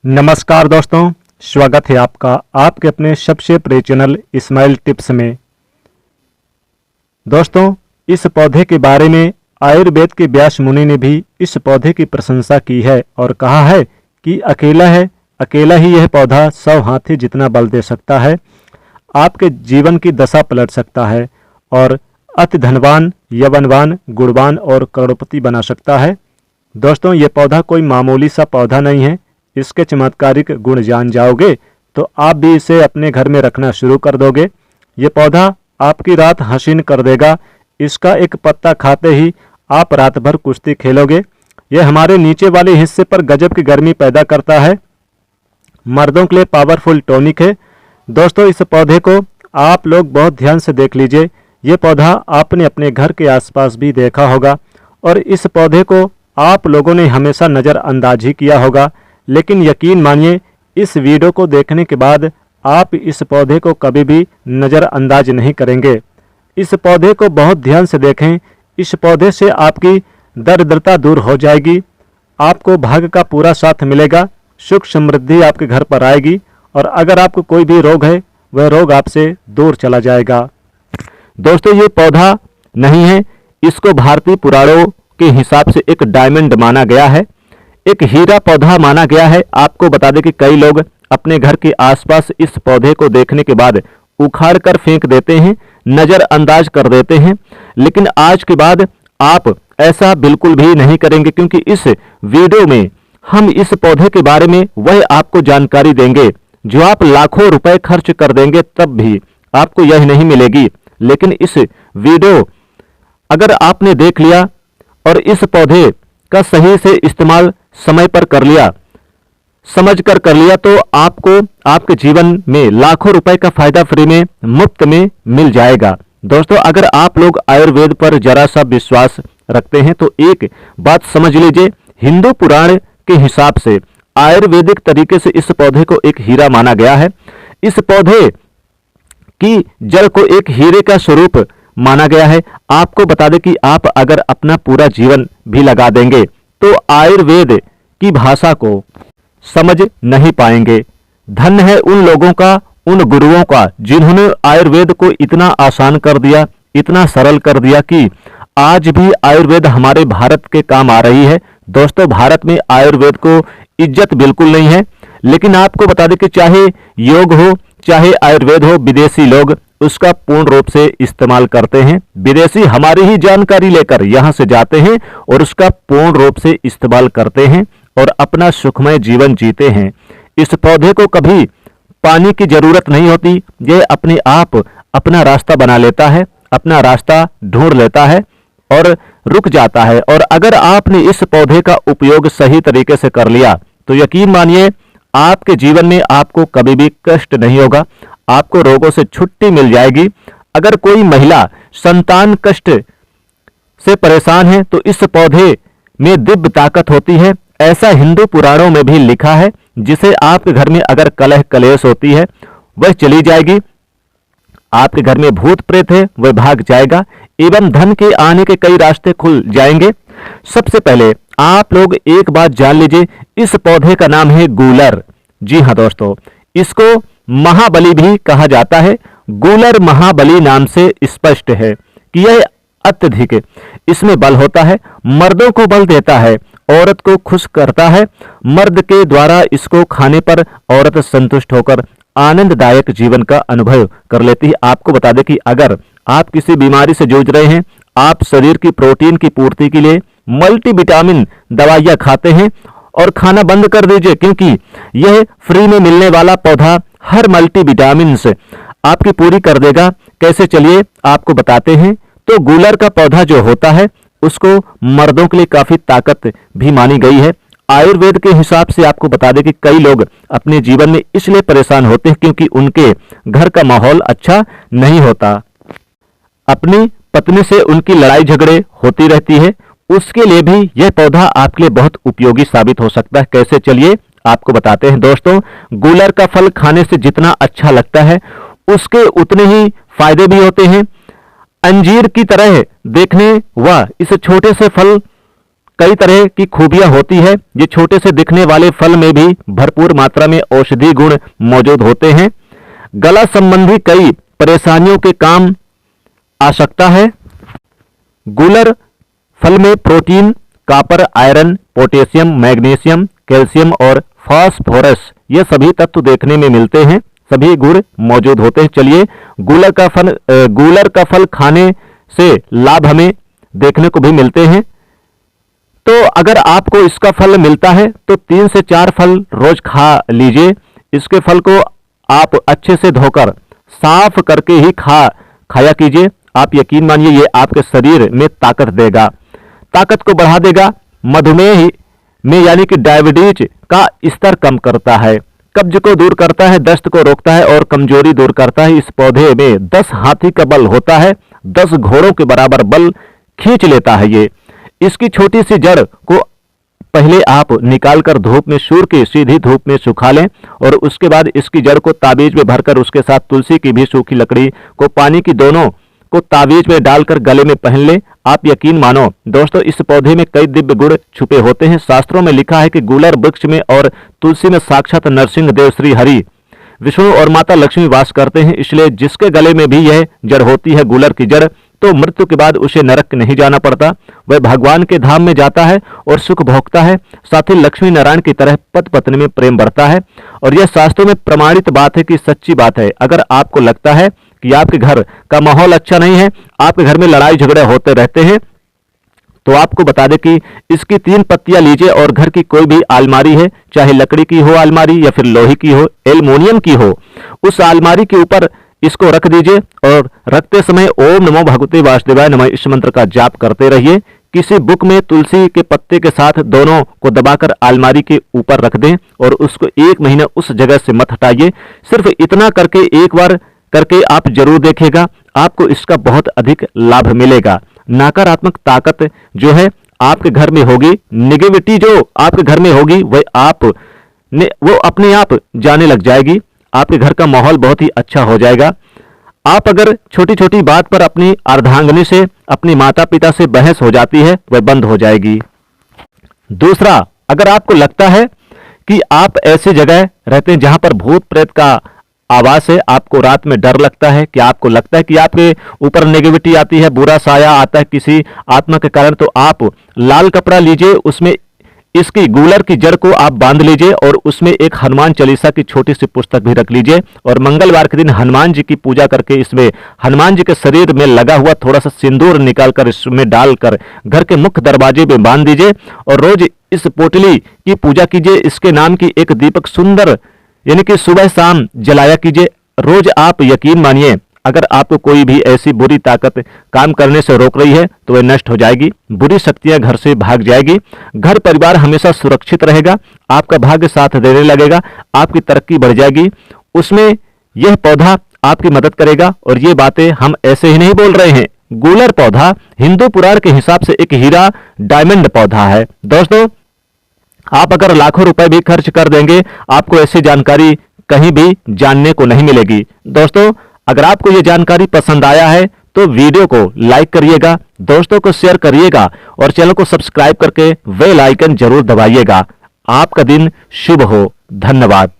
नमस्कार दोस्तों, स्वागत है आपका आपके अपने सबसे प्रिय चैनल इस्माइल टिप्स में। दोस्तों, इस पौधे के बारे में आयुर्वेद के व्यास मुनि ने भी इस पौधे की प्रशंसा की है और कहा है कि अकेला ही यह पौधा 100 हाथी जितना बल दे सकता है, आपके जीवन की दशा पलट सकता है और अति धनवान, यौवनवान, गुणवान और करोड़पति बना सकता है। दोस्तों, ये पौधा कोई मामूली सा पौधा नहीं है। इसके चमत्कारिक गुण जान जाओगे तो आप भी इसे अपने घर में रखना शुरू कर दोगे। ये पौधा आपकी रात हसीन कर देगा। इसका एक पत्ता खाते ही आप रात भर कुश्ती खेलोगे। यह हमारे नीचे वाले हिस्से पर गजब की गर्मी पैदा करता है। मर्दों के लिए पावरफुल टॉनिक है। दोस्तों, इस पौधे को आप लोग बहुत ध्यान से देख लीजिए। ये पौधा आपने अपने घर के आसपास भी देखा होगा और इस पौधे को आप लोगों ने हमेशा नज़रअंदाज ही किया होगा, लेकिन यकीन मानिए, इस वीडियो को देखने के बाद आप इस पौधे को कभी भी नज़रअंदाज नहीं करेंगे। इस पौधे को बहुत ध्यान से देखें। इस पौधे से आपकी दरिद्रता दूर हो जाएगी, आपको भाग्य का पूरा साथ मिलेगा, सुख समृद्धि आपके घर पर आएगी और अगर आपको कोई भी रोग है वह रोग आपसे दूर चला जाएगा। दोस्तों, ये पौधा नहीं है, इसको भारतीय पुराणों के हिसाब से एक डायमंड माना गया है, एक हीरा पौधा माना गया है। आपको बता दें कि कई लोग अपने घर के आसपास इस पौधे को देखने के बाद उखाड़ कर फेंक देते हैं, नज़रअंदाज कर देते हैं, लेकिन आज के बाद आप ऐसा बिल्कुल भी नहीं करेंगे, क्योंकि इस वीडियो में हम इस पौधे के बारे में वह आपको जानकारी देंगे जो आप लाखों रुपए खर्च कर देंगे तब भी आपको यह नहीं मिलेगी। लेकिन इस वीडियो अगर आपने देख लिया और इस पौधे का सही से इस्तेमाल समय पर कर लिया, समझ कर लिया, तो आपको आपके जीवन में लाखों रुपए का फायदा फ्री में मुफ्त में मिल जाएगा। दोस्तों, अगर आप लोग आयुर्वेद पर जरा सा विश्वास रखते हैं तो एक बात समझ लीजिए, हिंदू पुराण के हिसाब से आयुर्वेदिक तरीके से इस पौधे को एक हीरा माना गया है। इस पौधे की जड़ को एक हीरे का स्वरूप माना गया है। आपको बता दें कि आप अगर अपना पूरा जीवन भी लगा देंगे तो आयुर्वेद की भाषा को समझ नहीं पाएंगे। धन्य है उन लोगों का, उन गुरुओं का, जिन्होंने आयुर्वेद को इतना आसान कर दिया, इतना सरल कर दिया कि आज भी आयुर्वेद हमारे भारत के काम आ रही है। दोस्तों, भारत में आयुर्वेद को इज्जत बिल्कुल नहीं है, लेकिन आपको बता दें कि चाहे योग हो चाहे आयुर्वेद हो, विदेशी लोग उसका पूर्ण रूप से इस्तेमाल करते हैं। विदेशी हमारी ही जानकारी लेकर यहां से जाते हैं और उसका पूर्ण रूप से इस्तेमाल करते हैं और अपना सुखमय जीवन जीते हैं। इस पौधे को कभी पानी की जरूरत नहीं होती, यह अपने आप अपना रास्ता बना लेता है, अपना रास्ता ढूंढ लेता है और रुक जाता है। और अगर आपने इस पौधे का उपयोग सही तरीके से कर लिया तो यकीन मानिए, आपके जीवन में आपको कभी भी कष्ट नहीं होगा, आपको रोगों से छुट्टी मिल जाएगी। अगर कोई महिला संतान कष्ट से परेशान है तो इस पौधे में दिव्य ताकत होती है, ऐसा हिंदू पुराणों में भी लिखा है। जिसे आपके घर में अगर कलह कलेश होती है वह चली जाएगी, आपके घर में भूत प्रेत है वह भाग जाएगा एवं धन के आने के कई रास्ते खुल जाएंगे। सबसे पहले आप लोग एक बात जान लीजिए, इस पौधे का नाम है गूलर। जी हां दोस्तों, इसको महाबली भी कहा जाता है। गूलर महाबली नाम से स्पष्ट है कि यह अत्यधिक इसमें बल होता है, मर्दों को बल देता है, औरत को खुश करता है। मर्द के द्वारा इसको खाने पर औरत संतुष्ट होकर आनंददायक जीवन का अनुभव कर लेती है। आपको बता दें कि अगर आप किसी बीमारी से जूझ रहे हैं, आप शरीर की प्रोटीन की पूर्ति के लिए मल्टीविटामिन दवाइयां खाते हैं और खाना बंद कर दीजिए, क्योंकि यह फ्री में मिलने वाला पौधा हर मल्टीविटामिन से आपकी पूरी कर देगा। कैसे, चलिए आपको बताते हैं। तो गूलर का पौधा जो होता है उसको मर्दों के लिए काफी ताकत भी मानी गई है। आयुर्वेद के हिसाब से आपको बता दें कि कई लोग अपने जीवन में इसलिए परेशान होते हैं क्योंकि उनके घर का माहौल अच्छा नहीं होता, अपनी पत्नी से उनकी लड़ाई झगड़े होती रहती है। उसके लिए भी यह पौधा आपके लिए बहुत उपयोगी साबित हो सकता है। कैसे, चलिए आपको बताते हैं। दोस्तों, गूलर का फल खाने से जितना अच्छा लगता है उसके उतने ही फायदे भी होते हैं। अंजीर की तरह देखने व इस छोटे से फल कई तरह की खूबियां होती है। ये छोटे से दिखने वाले फल में भी भरपूर मात्रा में औषधि गुण मौजूद होते हैं। गला संबंधी कई परेशानियों के काम आ सकता है। गूलर फल में protein, copper, iron, potassium, magnesium, calcium और फास्फोरस ये सभी तत्व देखने में मिलते हैं, सभी गुण मौजूद होते हैं। चलिए, गूलर का फल खाने से लाभ हमें देखने को भी मिलते हैं। तो अगर आपको इसका फल मिलता है तो 3 से 4 फल रोज खा लीजिए। इसके फल को आप अच्छे से धोकर साफ करके ही खाया कीजिए। आप यकीन मानिए ये आपके शरीर में ताकत देगा, ताकत को बढ़ा देगा। मधुमेह में यानी कि डायबिटीज का स्तर कम करता है, कब्ज को दूर करता है, दस्त को रोकता है और कमजोरी दूर करता है। इस पौधे में 10 हाथी का बल होता है, 10 घोड़ों के बराबर बल खींच लेता है ये। इसकी छोटी सी जड़ को पहले आप निकालकर धूप में, सूर्य की सीधी धूप में सुखा लें और उसके बाद इसकी जड़ को ताबीज में भरकर उसके साथ तुलसी की भी सूखी लकड़ी को पानी की दोनों को ताबीज में डालकर गले में पहन लें। आप यकीन मानो दोस्तों, इस पौधे में कई दिव्य गुण छुपे होते हैं। शास्त्रों में लिखा है कि गूलर वृक्ष में और तुलसी में साक्षात नरसिंह देव, श्री हरि, विष्णु और माता लक्ष्मी वास करते हैं। इसलिए जिसके गले में भी यह जड़ होती है, गूलर की जड़, तो मृत्यु के बाद उसे नरक नहीं जाना पड़ता, वह भगवान के धाम में जाता है और सुख भोगता है। साथ ही लक्ष्मी नारायण की तरह पति पत्नी में प्रेम बढ़ता है। और यह शास्त्रों में प्रमाणित बात है कि सच्ची बात है। अगर आपको लगता है कि आपके घर का माहौल अच्छा नहीं है, आपके घर में लड़ाई झगड़े होते रहते हैं, तो आपको बता दें कि इसकी 3 पत्तियां लीजिए और घर की कोई भी अलमारी है, चाहे लकड़ी की हो अलमारी या फिर लोहे की हो, एल्युमिनियम की हो, उस अलमारी के ऊपर इसको रख दीजिए और रखते समय ओम नमो भगवते वासुदेवाय नमः इस मंत्र का जाप करते रहिए। किसी बुक में तुलसी के पत्ते के साथ दोनों को दबाकर अलमारी के ऊपर रख दें और उसको 1 महीना उस जगह से मत हटाइए। सिर्फ इतना करके एक बार करके आप जरूर देखिएगा, आपको इसका बहुत अधिक लाभ मिलेगा। नकारात्मक ताकत जो है आपके घर में होगी, नेगेटिविटी जो आपके घर में होगी वो अपने आप जाने लग जाएगी। आपके घर का माहौल बहुत ही अच्छा हो जाएगा। आप अगर छोटी छोटी बात पर अपनी अर्धांगिनी से, अपनी माता पिता से बहस हो जाती है, वह बंद हो जाएगी। दूसरा, अगर आपको लगता है कि आप ऐसी जगह रहते हैं जहां पर भूत प्रेत का आवाज है, आपको रात में डर लगता है, कि आपको लगता है कि आपके ऊपर नेगेटिविटी आती है, बुरा साया आता है किसी आत्मा के कारण, तो आप लाल कपड़ा लीजिए, उसमें इसकी गूलर की जड़ को आप बांध लीजिए और उसमें एक हनुमान चालीसा की छोटी सी पुस्तक भी रख लीजिए और मंगलवार के दिन हनुमान जी की पूजा करके इसमें हनुमान जी के शरीर में लगा हुआ थोड़ा सा सिंदूर निकालकर इसमें डालकर घर के मुख्य दरवाजे में बांध दीजिए और रोज इस पोटली की पूजा कीजिए। इसके नाम की एक दीपक सुंदर यानी कि सुबह शाम जलाया कीजिए। रोज आप यकीन मानिए, अगर आपको कोई भी ऐसी बुरी ताकत काम करने से रोक रही है तो वह नष्ट हो जाएगी, बुरी शक्तियां घर से भाग जाएगी, घर परिवार हमेशा सुरक्षित रहेगा, आपका भाग्य साथ देने लगेगा, आपकी तरक्की बढ़ जाएगी। उसमें यह पौधा आपकी मदद करेगा। और ये बातें हम ऐसे ही नहीं बोल रहे हैं। गूलर पौधा हिंदू पुराण के हिसाब से एक हीरा डायमंड पौधा है। दोस्तों, आप अगर लाखों रुपए भी खर्च कर देंगे, आपको ऐसी जानकारी कहीं भी जानने को नहीं मिलेगी। दोस्तों, अगर आपको ये जानकारी पसंद आया है तो वीडियो को लाइक करिएगा, दोस्तों को शेयर करिएगा और चैनल को सब्सक्राइब करके बेल आइकन जरूर दबाइएगा। आपका दिन शुभ हो। धन्यवाद।